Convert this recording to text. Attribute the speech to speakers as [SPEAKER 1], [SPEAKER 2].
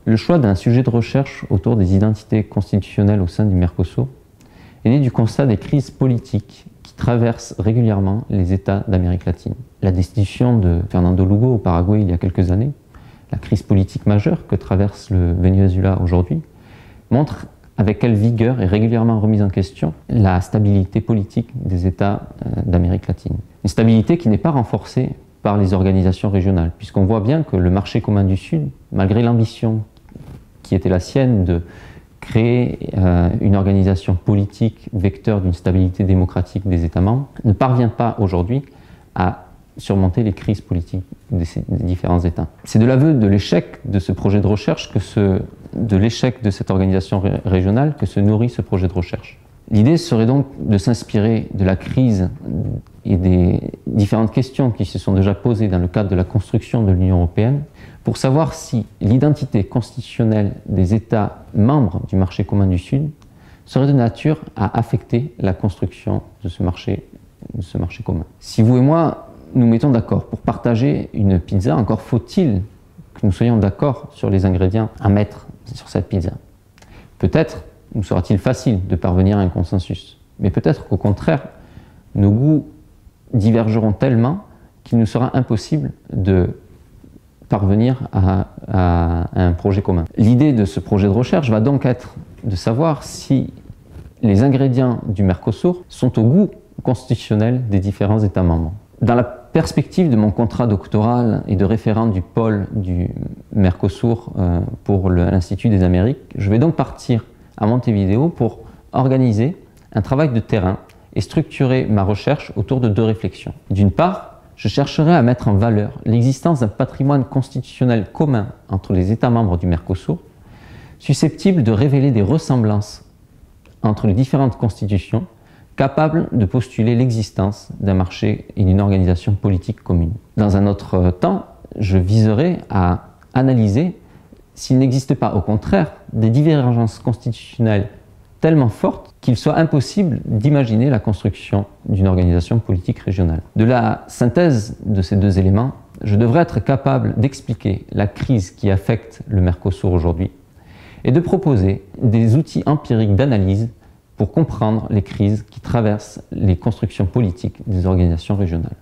[SPEAKER 1] Le choix d'un sujet de recherche autour des identités constitutionnelles au sein du Mercosur est né du constat des crises politiques qui traversent régulièrement les États d'Amérique latine. La destitution de Fernando Lugo au Paraguay il y a quelques années, la crise politique majeure que traverse le Venezuela aujourd'hui, montre avec quelle vigueur est régulièrement remise en question la stabilité politique des États d'Amérique latine. Une stabilité qui n'est pas renforcée par les organisations régionales, puisqu'on voit bien que le marché commun du Sud, malgré l'ambition qui était la sienne de créer une organisation politique vecteur d'une stabilité démocratique des États membres, ne parvient pas aujourd'hui à surmonter les crises politiques des différents États. C'est de l'aveu de l'échec de ce projet de recherche, de l'échec de cette organisation régionale, que se nourrit ce projet de recherche. L'idée serait donc de s'inspirer de la crise et des différentes questions qui se sont déjà posées dans le cadre de la construction de l'Union européenne pour savoir si l'identité constitutionnelle des États membres du marché commun du Sud serait de nature à affecter la construction de ce marché commun. Si vous et moi nous mettons d'accord pour partager une pizza, encore faut-il que nous soyons d'accord sur les ingrédients à mettre sur cette pizza. Peut-être nous sera-t-il facile de parvenir à un consensus, mais peut-être qu'au contraire, nos goûts divergeront tellement qu'il nous sera impossible de parvenir à un projet commun. L'idée de ce projet de recherche va donc être de savoir si les ingrédients du Mercosur sont au goût constitutionnel des différents États membres. Dans la perspective de mon contrat doctoral et de référent du pôle du Mercosur pour l'Institut des Amériques, je vais donc partir à Montevideo pour organiser un travail de terrain et structurer ma recherche autour de deux réflexions. D'une part, je chercherai à mettre en valeur l'existence d'un patrimoine constitutionnel commun entre les États membres du Mercosur, susceptible de révéler des ressemblances entre les différentes constitutions, capables de postuler l'existence d'un marché et d'une organisation politique commune. Dans un autre temps, je viserai à analyser s'il n'existe pas, au contraire, des divergences constitutionnelles tellement fortes qu'il soit impossible d'imaginer la construction d'une organisation politique régionale. De la synthèse de ces deux éléments, je devrais être capable d'expliquer la crise qui affecte le Mercosur aujourd'hui et de proposer des outils empiriques d'analyse pour comprendre les crises qui traversent les constructions politiques des organisations régionales.